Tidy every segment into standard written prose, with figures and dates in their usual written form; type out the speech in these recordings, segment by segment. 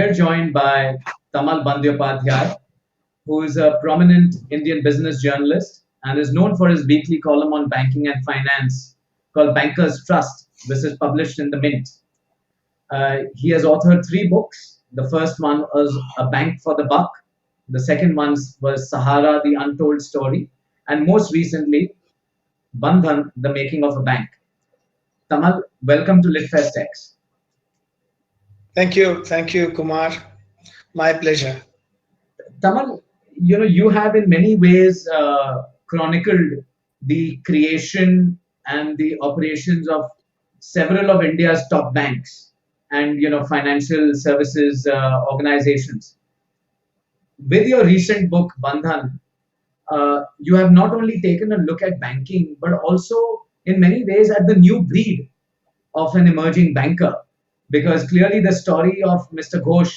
We're joined by Tamal Bandyopadhyay, who is a prominent Indian business journalist and is known for his weekly column on banking and finance called Bankers Trust. This is published in the Mint. He has authored three books. The first one was A Bank for the Buck. The second one was Sahara, the Untold Story. And most recently, Bandhan, The Making of a Bank. Tamal, welcome to LitFestx. Thank you, Kumar. My pleasure. Tamal, you have in many ways chronicled the creation and the operations of several of India's top banks and financial services organizations. With your recent book Bandhan, you have not only taken a look at banking but also in many ways at the new breed of an emerging banker, because clearly the story of Mr. Ghosh,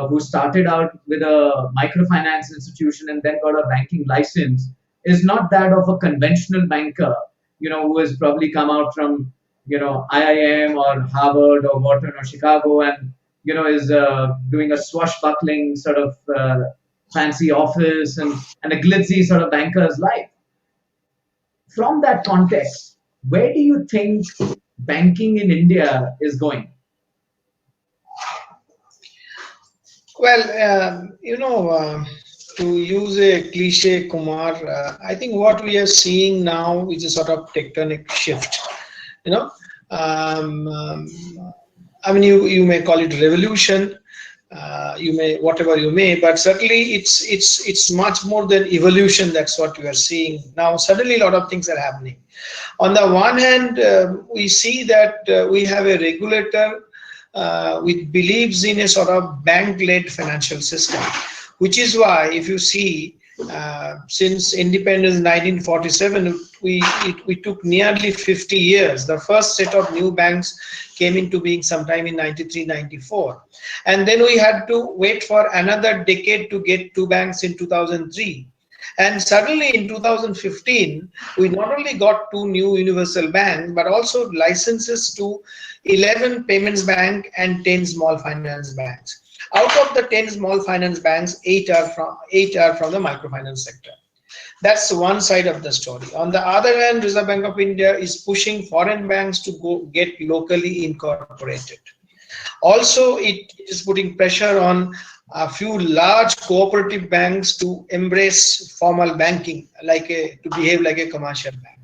who started out with a microfinance institution and then got a banking license, is not that of a conventional banker, who has probably come out from, IIM or Harvard or Wharton or Chicago and, is doing a swashbuckling sort of fancy office and a glitzy sort of banker's life. From that context, where do you think banking in India is going? Well, to use a cliche, Kumar, I think what we are seeing now is a sort of tectonic shift. You know, um, um, I mean, you may call it revolution, you may whatever you may, but certainly it's much more than evolution. That's what we are seeing now. Suddenly, a lot of things are happening. On the one hand, we see that we have a regulator which believes in a sort of bank-led financial system, which is why if you see since independence 1947, we took nearly 50 years. The first set of new banks came into being sometime in 93, 94. And then we had to wait for another decade to get two banks in 2003. And suddenly in 2015, we not only got two new universal banks, but also licenses to 11 payments bank and 10 small finance banks. Out of the 10 small finance banks, eight are from the microfinance sector. That's one side of the story. On the other hand, Reserve Bank of India is pushing foreign banks to go get locally incorporated. Also, it is putting pressure on a few large cooperative banks to embrace formal banking, to behave like a commercial bank.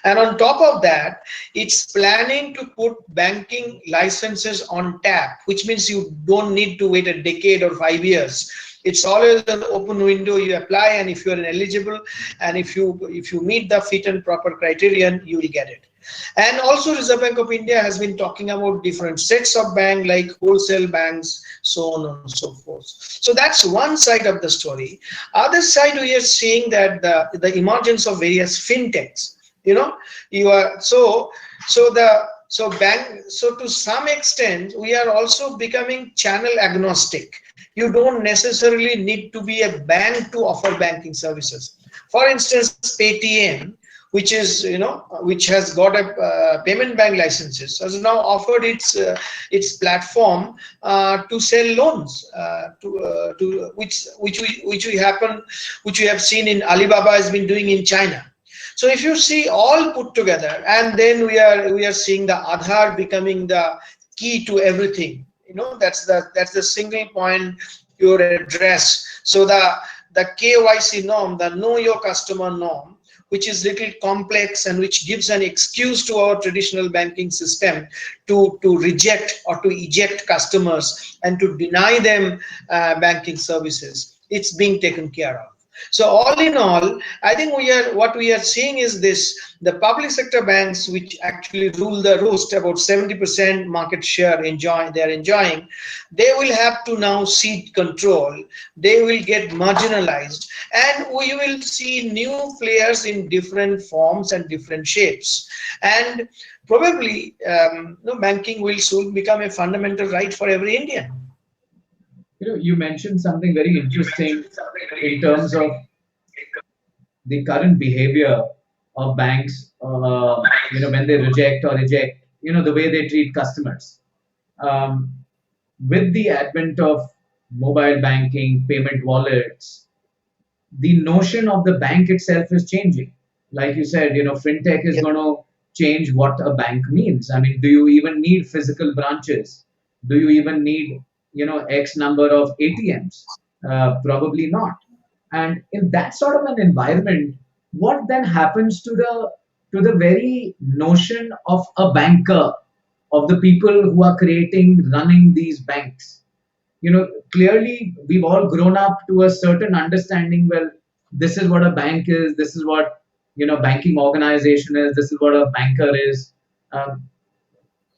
And on top of that, it's planning to put banking licenses on tap, which means you don't need to wait a decade or 5 years. It's always an open window. You apply, and if you are eligible, and if you meet the fit and proper criterion, you will get it. And also, Reserve Bank of India has been talking about different sets of banks like wholesale banks, so on and so forth. So that's one side of the story. Other side, we are seeing that the emergence of various fintechs. You are so to some extent we are also becoming channel agnostic. You don't necessarily need to be a bank to offer banking services. For instance, Paytm, which has got a payment bank licenses, has now offered its platform to sell loans to which we have seen in Alibaba has been doing in China. So if you see all put together, and then we are seeing the Aadhaar becoming the key to everything. That's the single point your address. So the KYC norm, the know your customer norm, which is little complex and which gives an excuse to our traditional banking system to reject or to eject customers and to deny them banking services. It's being taken care of. So all in all, I think what we are seeing is this: the public sector banks, which actually rule the roost, about 70% market share they're enjoying, they will have to now cede control. They will get marginalized, and we will see new players in different forms and different shapes. And probably, banking will soon become a fundamental right for every Indian. You mentioned something very interesting in terms of the current behavior of banks, when they reject or eject, the way they treat customers. Um, with the advent of mobile banking, payment wallets, the notion of the bank itself is changing. Like you said, fintech is Yeah. going to change what a bank means. I mean, do you even need physical branches? Do you even need, X number of ATMs? Probably not. And in that sort of an environment, what then happens to the very notion of a banker, of the people who are creating, running these banks? Clearly we've all grown up to a certain understanding. Well, this is what a bank is, this is what banking organization is, this is what a banker is. um,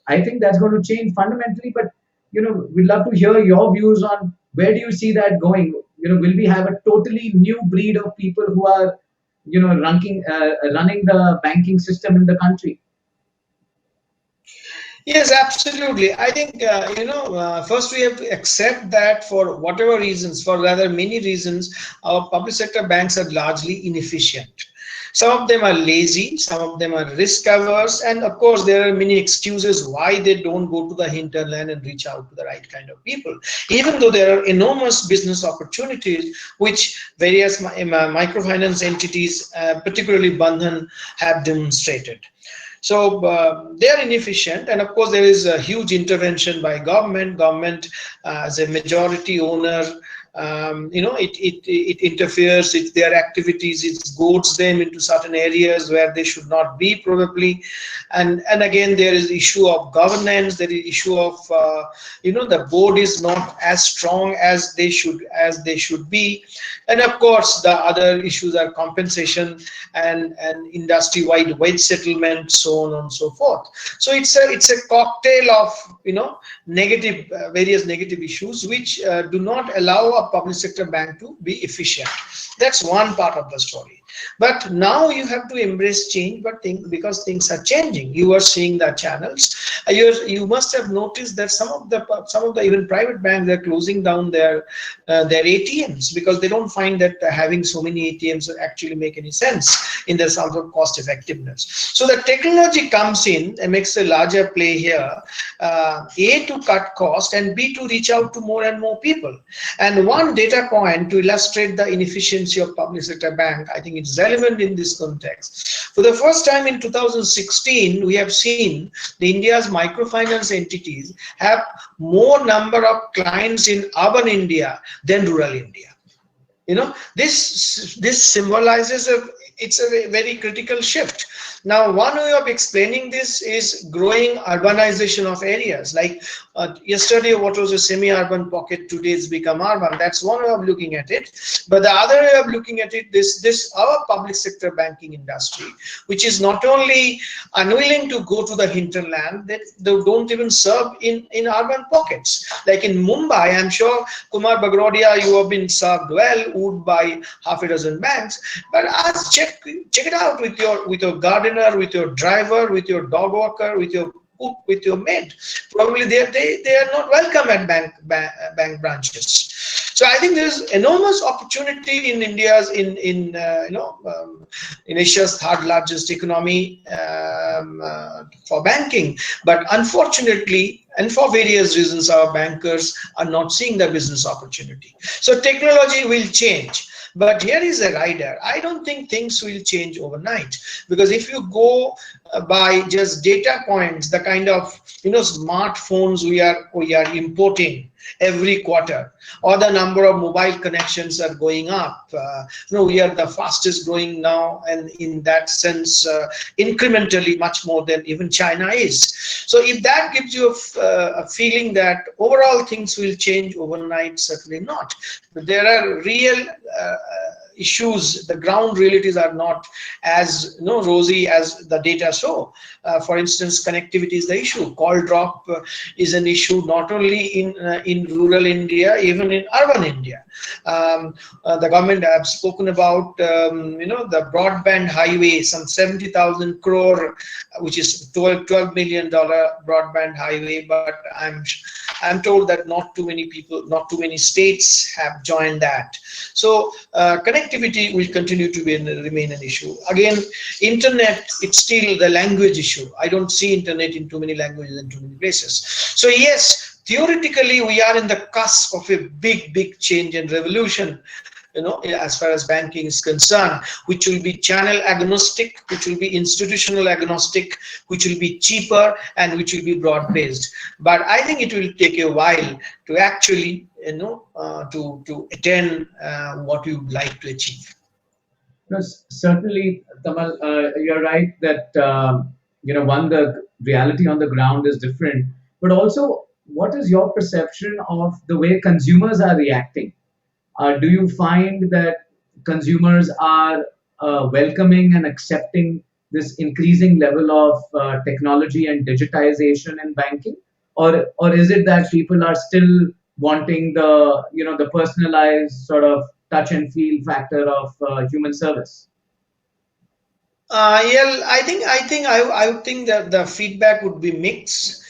I think that's going to change fundamentally, but we'd love to hear your views on where do you see that going. Will we have a totally new breed of people who are running the banking system in the country? Yes, absolutely. I think, first we have to accept that for whatever reasons, for rather many reasons, our public sector banks are largely inefficient. Some of them are lazy, some of them are risk averse, and of course, there are many excuses why they don't go to the hinterland and reach out to the right kind of people. Even though there are enormous business opportunities, which various microfinance entities, particularly Bandhan, have demonstrated. So they are inefficient, and of course there is a huge intervention by government. Government as a majority owner, it interferes with their activities. It goads them into certain areas where they should not be probably, and again there is issue of governance. There is issue of the board is not as strong as they should be, and of course the other issues are compensation and industry wide wage settlement, so on and so forth. So it's a cocktail of negative various negative issues which do not allow a public sector bank to be efficient. That's one part of the story. But now you have to embrace change, but because things are changing, you are seeing the channels. You must have noticed that some of the even private banks are closing down their ATMs because they don't find that having so many ATMs actually make any sense in the terms of cost effectiveness. So the technology comes in and makes a larger play here. A, to cut cost, and B, to reach out to more and more people. And one data point to illustrate the inefficiency of public sector bank, I think it's relevant in this context. For the first time in 2016, we have seen the India's microfinance entities have more number of clients in urban India than rural India. This symbolizes it's a very critical shift. Now, one way of explaining this is growing urbanization of areas. Like yesterday, what was a semi-urban pocket, today it's become urban. That's one way of looking at it. But the other way of looking at it, this our public sector banking industry, which is not only unwilling to go to the hinterland, they don't even serve in urban pockets. Like in Mumbai, I'm sure Kumar Bagrodia, you have been served well, would by half a dozen banks. But ask, check it out with your gardener, with your driver, with your dog walker, with your cook, with your maid. Probably they are not welcome at bank branches. So I think there's enormous opportunity in India's in Asia's third largest economy for banking, but unfortunately, and for various reasons, our bankers are not seeing the business opportunity. So technology will change. But here is a rider. I don't think things will change overnight, because if you go by just data points, the kind of smartphones we are importing every quarter, or the number of mobile connections are going up. We are the fastest growing now, and in that sense, incrementally much more than even China is. So if that gives you a feeling that overall things will change overnight, certainly not. But there are real issues. The ground realities are not as rosy as the data show. For instance, connectivity is the issue. Call drop is an issue not only in rural India, even in urban India. The government have spoken about the broadband highway, some 70,000 crore, which is $12 million broadband highway. But I'm told that not too many people, not too many states have joined that. So connectivity will continue to remain an issue. Again, internet, it's still the language issue. I don't see internet in too many languages and too many places. So yes, theoretically we are in the cusp of a big change and revolution, as far as banking is concerned, which will be channel agnostic, which will be institutional agnostic, which will be cheaper, and which will be broad based. But I think it will take a while to actually, to attain what we would like to achieve. No, certainly, Tamal, you're right that one, the reality on the ground is different, but also, what is your perception of the way consumers are reacting? Do you find that consumers are welcoming and accepting this increasing level of technology and digitization in banking, or is it that people are still wanting the personalized sort of touch and feel factor of human service? Yeah, I would think that the feedback would be mixed.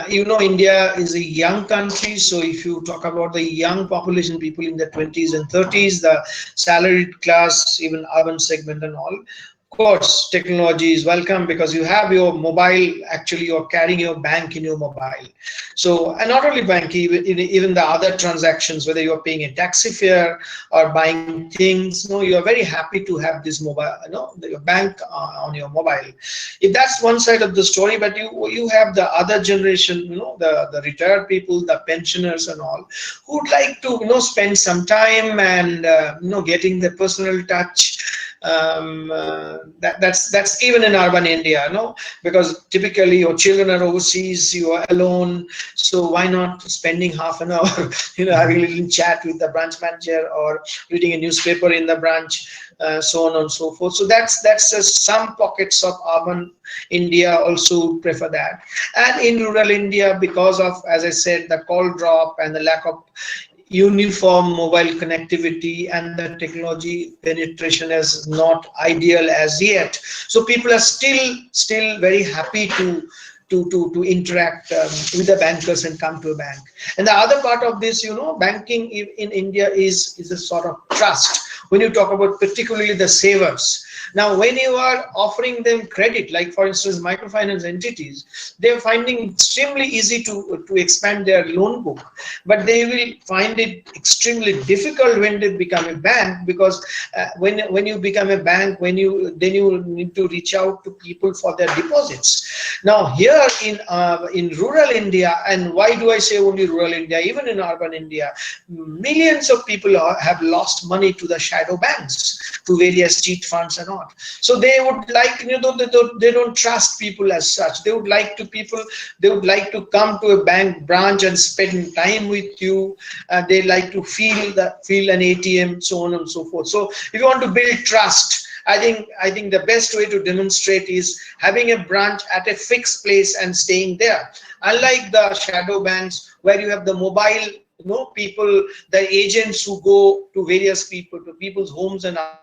India is a young country, so if you talk about the young population, people in the 20s and 30s, the salaried class, even urban segment and all, of course, technology is welcome because you have your mobile. Actually, you're carrying your bank in your mobile. So, and not only bank, even the other transactions, whether you're paying a taxi fare or buying things, you are very happy to have this mobile, your bank on your mobile. If that's one side of the story, but you have the other generation, the retired people, the pensioners and all, who would like to spend some time and getting the personal touch. That's even in urban India, because typically your children are overseas, you are alone, so why not spending half an hour, having a little chat with the branch manager or reading a newspaper in the branch, so on and so forth. So that's some pockets of urban India also prefer that, and in rural India, because of, as I said, the call drop and the lack of uniform mobile connectivity and the technology penetration is not ideal as yet. So people are still very happy to interact with the bankers and come to a bank. And the other part of this, banking in India is a sort of trust. When you talk about particularly the savers, now when you are offering them credit, like for instance microfinance entities, they're finding extremely easy to expand their loan book, but they will find it extremely difficult when they become a bank, because when you become a bank, then you need to reach out to people for their deposits. Now here in rural India, and why do I say only rural India, even in urban India, millions of people have lost money to the shadow banks, to various cheat funds and all. So they would like, they don't trust people as such. They would like to come to a bank branch and spend time with you. They like to feel an ATM, so on and so forth. So if you want to build trust, I think the best way to demonstrate is having a branch at a fixed place and staying there. Unlike the shadow banks where you have the mobile, people, the agents who go to various people, to people's homes and other places,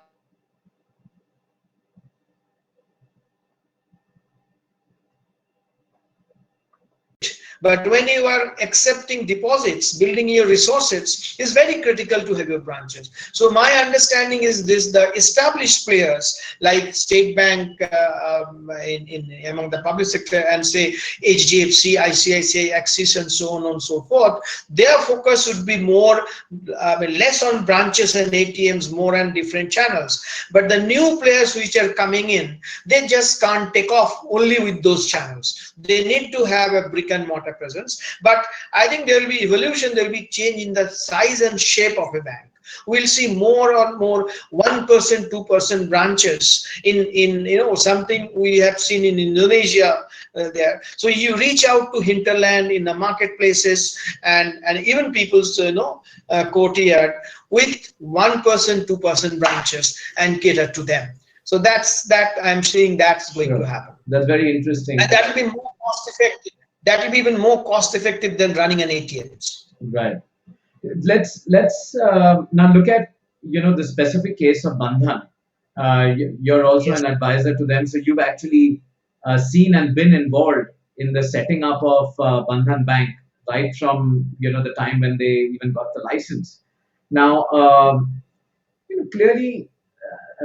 and collect credit. But when you are accepting deposits, building your resources is very critical to have your branches. So my understanding is this: the established players like State Bank in among the public sector, and say HDFC, ICICI, Axis, and so on and so forth, their focus would be more, less on branches and ATMs, more on different channels. But the new players which are coming in, they just can't take off only with those channels. They need to have a brick and mortar presence. But I think there will be evolution, there will be change in the size and shape of a bank. We'll see more and more 1%, 2% branches in something we have seen in Indonesia there. So you reach out to hinterland in the marketplaces and even people's courtyard with 1%, 2% branches and cater to them. So that I'm saying that's going to Sure. happen, That's very interesting. and that will be more cost effective. That will be even more cost effective than running an ATMs. Right. Let's now look at the specific case of Bandhan. You're also Yes. an advisor to them, so you've actually seen and been involved in the setting up of Bandhan Bank right from the time when they even got the license. Now, clearly,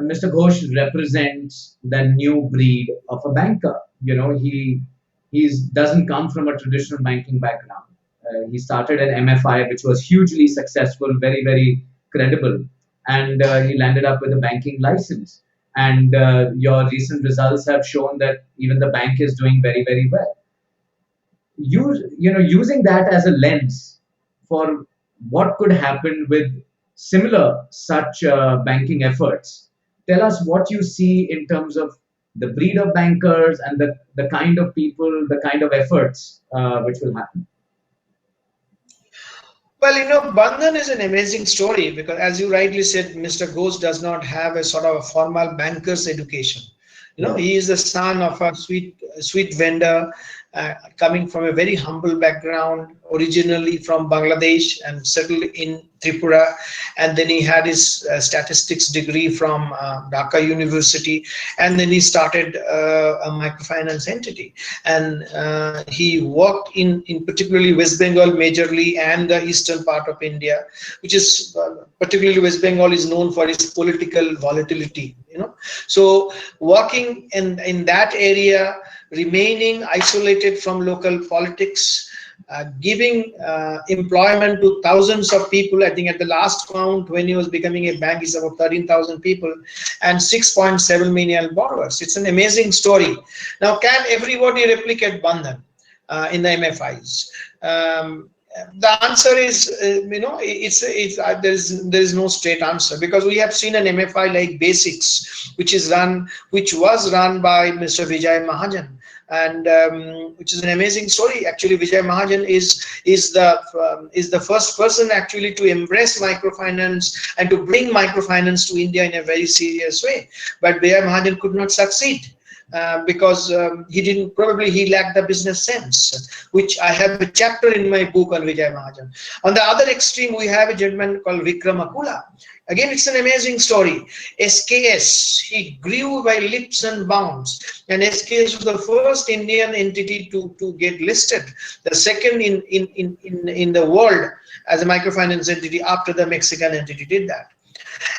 Mr. Ghosh represents the new breed of a banker. He doesn't come from a traditional banking background. he started an MFI, which was hugely successful, very, very credible. And he landed up with a banking license. And your recent results have shown that even the bank is doing very, very well. Using that as a lens for what could happen with similar such banking efforts, tell us what you see in terms of the breed of bankers and the kind of people, the kind of efforts which will happen. Well, Bandhan is an amazing story because, as you rightly said, Mr. Ghosh does not have a sort of a formal banker's education. Right. He is the son of a sweet vendor, coming from a very humble background, originally from Bangladesh and settled in Tripura. And then he had his statistics degree from Dhaka University, and then he started a microfinance entity. And he worked in particularly West Bengal majorly and the eastern part of India, which is particularly West Bengal is known for its political volatility. So working in that area, remaining isolated from local politics, giving employment to thousands of people. I think at the last count, when he was becoming a bank, it's about 13,000 people and 6.7 million borrowers. It's an amazing story. Now, can everybody replicate Bandhan in the MFIs? The answer is, there is no straight answer, because we have seen an MFI like Basics, which was run by Mr. Vijay Mahajan, and which is an amazing story. Actually, Vijay Mahajan is the first person actually to embrace microfinance and to bring microfinance to India in a very serious way. But Vijay Mahajan could not succeed. Because he lacked the business sense, which I have a chapter in my book on Vijay Mahajan. On the other extreme, we have a gentleman called Vikram Akula. Again, it's an amazing story. SKS, he grew by leaps and bounds, and SKS was the first Indian entity to get listed, the second in the world as a microfinance entity after the Mexican entity did that.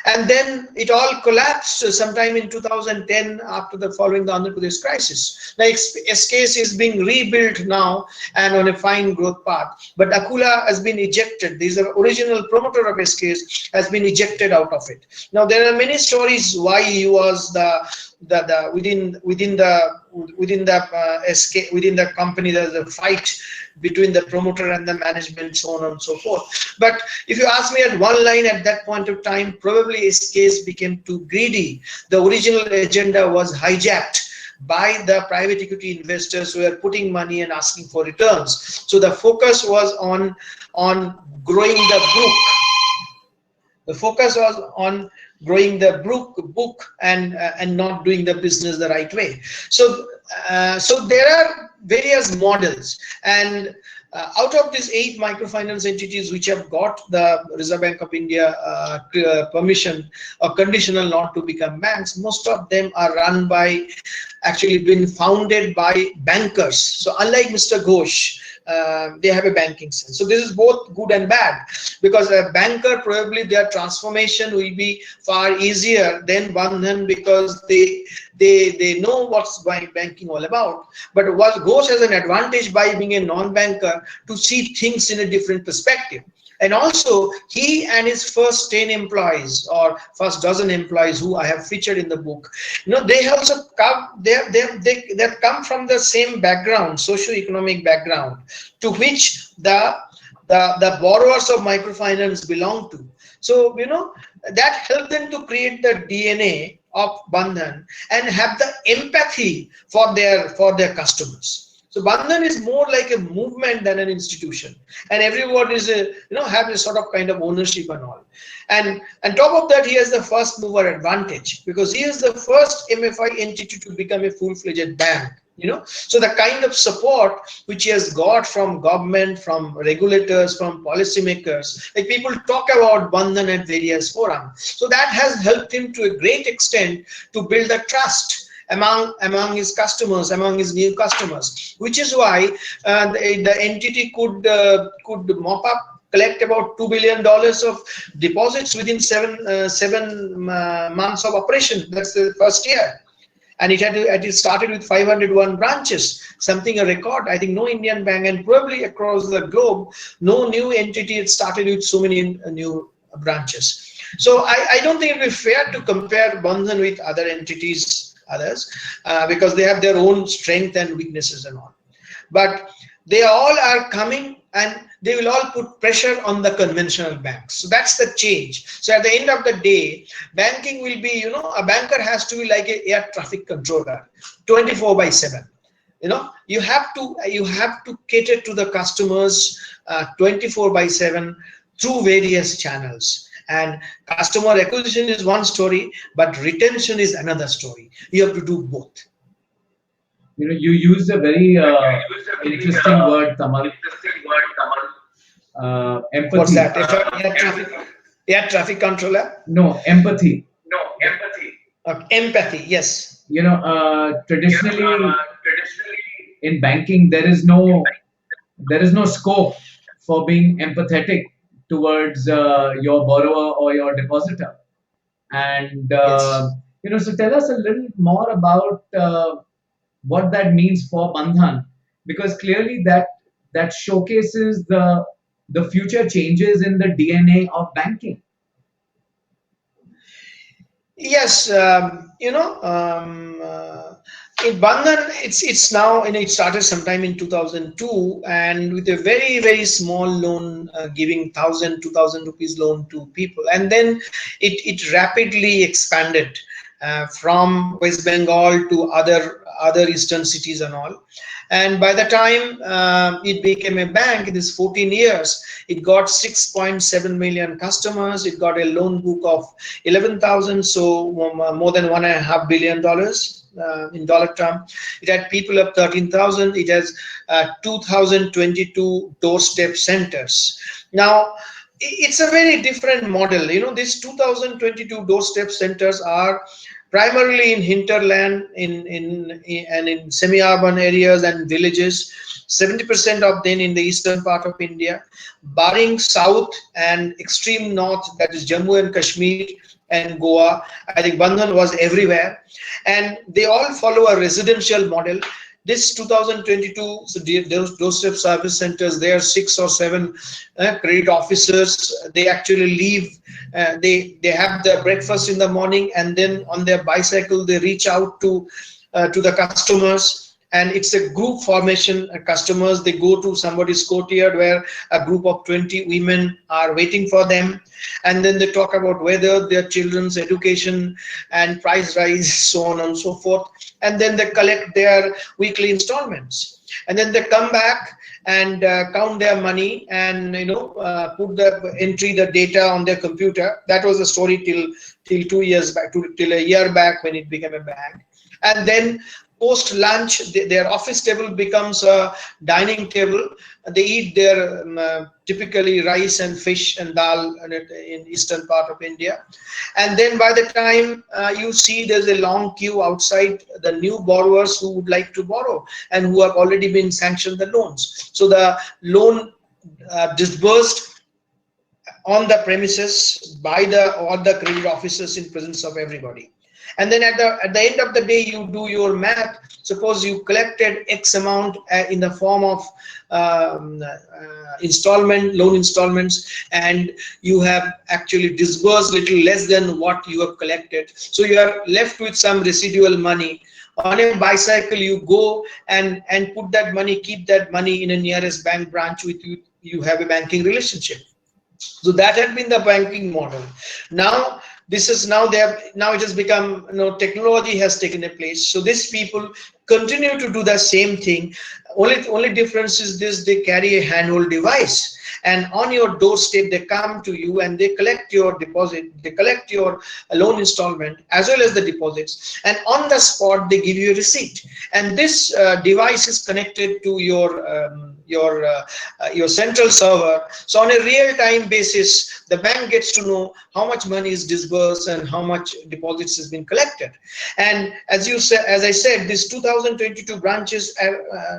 And then it all collapsed sometime in 2010 after following the Andhra Pradesh crisis. Now, SKS is being rebuilt now and on a fine growth path. But Akula has been ejected. This is the original promoter of SKS, has been ejected out of it. Now, there are many stories why he was within the company. There's a fight between the promoter and the management, so on and so forth. But if you ask me at one line, at that point of time, probably his case became too greedy. The original agenda was hijacked by the private equity investors who were putting money and asking for returns. So the focus was on growing the book. The focus was on growing the book and not doing the business the right way. So there are various models, and out of these 8 microfinance entities which have got the Reserve Bank of India permission or conditional not to become banks, most of them are run by, actually been founded by bankers. So unlike Mr. Ghosh, they have a banking sense. So this is both good and bad, because a banker, probably their transformation will be far easier than Bandhan, because they know what's banking all about. But what Ghosh has an advantage by being a non-banker to see things in a different perspective. And also, he and his first 10 employees or first dozen employees who I have featured in the book, they also come, they come from the same background, socio-economic background, to which the borrowers of microfinance belong to. So, that helped them to create the DNA of Bandhan and have the empathy for their customers. So Bandhan is more like a movement than an institution, and everyone is have a sort of kind of ownership and all. And on top of that, he has the first mover advantage, because he is the first MFI entity to become a full-fledged bank. So the kind of support which he has got from government, from regulators, from policymakers, like people talk about Bandhan at various forums. So that has helped him to a great extent to build a trust among his customers, among his new customers, which is why the entity could mop up, collect about $2 billion of deposits within seven months of operation. That's the first year. and it started with 501 branches, something a record. I think no Indian bank, and probably across the globe, no new entity had started with so many new branches. So I don't think it would be fair to compare Bandhan with other entities, others, because they have their own strength and weaknesses and all. But they all are coming, and they will all put pressure on the conventional banks. So that's the change. So at the end of the day, banking will be, a banker has to be like a air traffic controller, 24 by 7. You have to cater to the customers 24 by 7 through various channels. And customer acquisition is one story, but retention is another story. You have to do both. You used a very interesting word, Tamal. What's Empathy. that? Air traffic controller? No, empathy. Empathy, yes. Traditionally in banking, there is no scope for being empathetic towards your borrower or your depositor. And Yes. so tell us a little more about what that means for Bandhan, because clearly that showcases the future changes in the DNA of banking. Yes, in Bandhan, it's now, it started sometime in 2002, and with a very very small loan, giving 1,000 2,000 rupees loan to people, and then it rapidly expanded from West Bengal to other eastern cities and all. And by the time it became a bank, in this 14 years, it got 6.7 million customers. It got a loan book of 11,000, so more than $1.5 billion in dollar term. It had people of 13,000. It has 2,022 doorstep centers. Now, it's a very different model. These 2,022 doorstep centers are primarily in hinterland, and in semi-urban areas and villages. 70% of them in the eastern part of India, barring south and extreme north, that is Jammu and Kashmir and Goa. I think Bandhan was everywhere, and they all follow a residential model. This 2022, so those doorstep service centers, there are 6 or 7 credit officers. They actually leave. They have their breakfast in the morning, and then on their bicycle they reach out to the customers. And it's a group formation. Customers, they go to somebody's courtyard where a group of 20 women are waiting for them, and then they talk about whether their children's education and price rise, so on and so forth. And then they collect their weekly installments, and then they come back and count their money, and put the data on their computer. That was the story till 2 years back, till a year back, when it became a bank. And then post lunch, their office table becomes a dining table. They eat their typically rice and fish and dal in eastern part of India. And then by the time you see, there's a long queue outside the new borrowers who would like to borrow and who have already been sanctioned the loans. So the loan disbursed on the premises by all the credit officers in presence of everybody. And then at the end of the day, you do your math. Suppose you collected X amount in the form of loan installments, and you have actually disbursed little less than what you have collected. So you are left with some residual money. On a bicycle, you go and put that money, keep that money in a nearest bank branch with you. You have a banking relationship. So that had been the banking model. Now this is now it has become, technology has taken a place. So these people continue to do the same thing. Only difference is this: they carry a handheld device, and on your doorstep they come to you and they collect your deposit, they collect your loan installment as well as the deposits, and on the spot they give you a receipt. And this device is connected to your central server. So on a real-time basis, the bank gets to know how much money is disbursed and how much deposits has been collected. And as I said, these 2022 branches,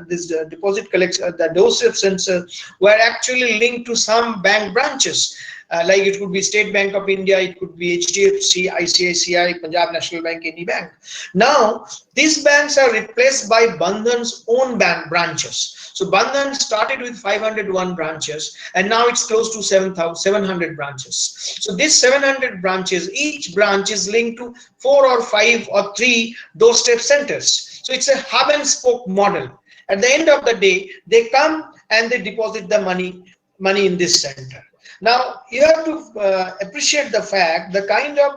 this deposit collection, the doorstep sensor, were actually linked to some bank branches. Like it could be State Bank of India, it could be HDFC, ICICI, Punjab National Bank, any bank. Now, these banks are replaced by Bandhan's own bank branches. So Bandhan started with 501 branches, and now it's close to 700 branches. So these 700 branches, each branch is linked to 4 or 5 or 3 doorstep centers. So it's a hub and spoke model. At the end of the day, they come and they deposit the money in this center. Now you have to appreciate the fact the kind of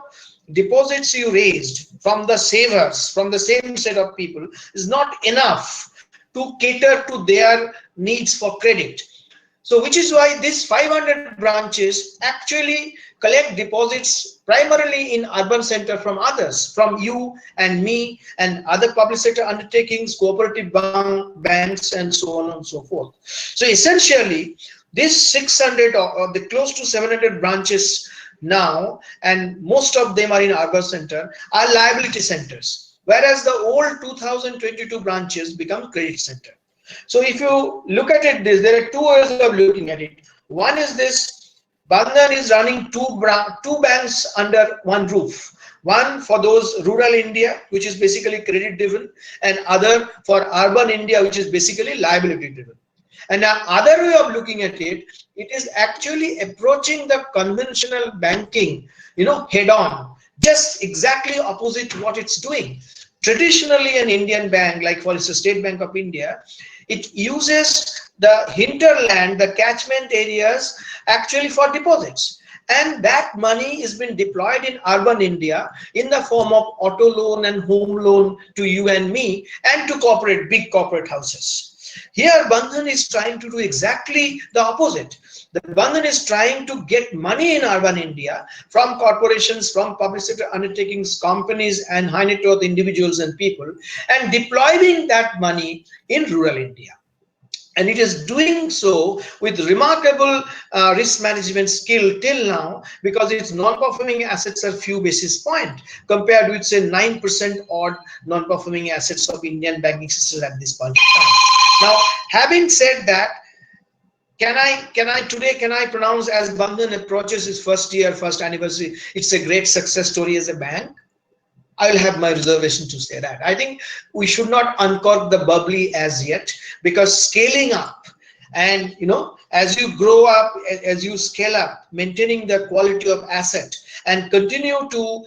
deposits you raised from the savers, from the same set of people, is not enough to cater to their needs for credit. So which is why these 500 branches actually collect deposits primarily in urban center from others, from you and me and other public sector undertakings, cooperative banks, and so on and so forth. So essentially, this 600 or the close to 700 branches now, and most of them are in urban center, are liability centers, whereas the old 2022 branches become credit center. So if you look at it, there are two ways of looking at it. One is this: Bandhan is running two banks under one roof. One for those rural India, which is basically credit driven, and other for urban India, which is basically liability driven. And the other way of looking at it, it is actually approaching the conventional banking, head on, just exactly opposite what it's doing. Traditionally, an Indian bank, like for instance, State Bank of India, it uses the hinterland, the catchment areas, actually for deposits. And that money is being deployed in urban India in the form of auto loan and home loan to you and me, and to big corporate houses. Here, Bandhan is trying to do exactly the opposite. The Bandhan is trying to get money in urban India from corporations, from public sector undertakings, companies, and high net worth individuals and people, and deploying that money in rural India. And it is doing so with remarkable risk management skill till now, because its non-performing assets are few basis point compared with say 9% odd non-performing assets of Indian banking system at this point of time. Now, having said that, can I pronounce, as Bandhan approaches its first year, first anniversary, it's a great success story as a bank? I will have my reservation to say that. I think we should not uncork the bubbly as yet, because scaling up, and as you grow up, as you scale up, maintaining the quality of asset and continue to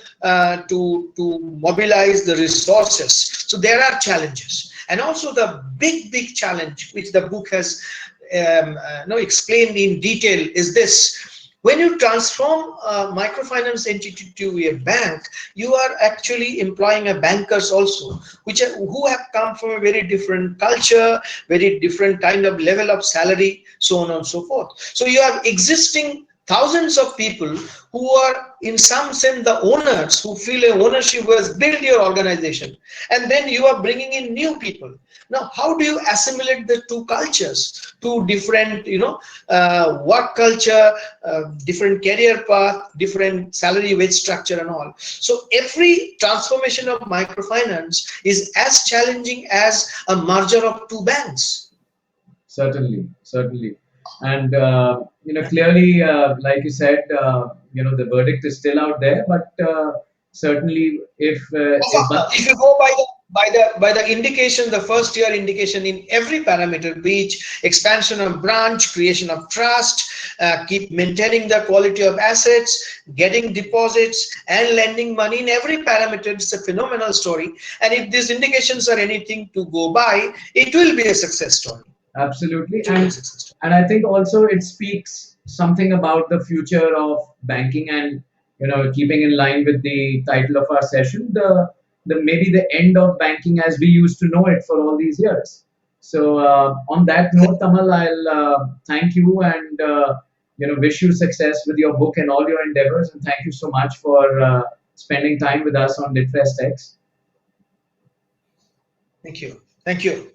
mobilize the resources. So there are challenges, and also the big challenge which the book has explained in detail is this: when you transform a microfinance entity to a bank, you are actually employing a bankers also, who have come from a very different culture, very different kind of level of salary, so on and so forth. So you have existing thousands of people who are in some sense the owners, who feel a ownership, who has built your organization, and then you are bringing in new people. Now, how do you assimilate the two cultures, two different work culture, different career path, different salary wage structure and all? So every transformation of microfinance is as challenging as a merger of two banks. Certainly, certainly. And clearly, like you said, the verdict is still out there. But certainly, if you go by the indication, the first year indication in every parameter, be it expansion of branch, creation of trust, keep maintaining the quality of assets, getting deposits, and lending money, in every parameter, it's a phenomenal story. And if these indications are anything to go by, it will be a success story. Absolutely. And I think also it speaks something about the future of banking, and keeping in line with the title of our session, the maybe the end of banking as we used to know it for all these years. So on that note, Tamal, I'll thank you, and wish you success with your book and all your endeavors, and thank you so much for spending time with us on LitFestx. Thank you.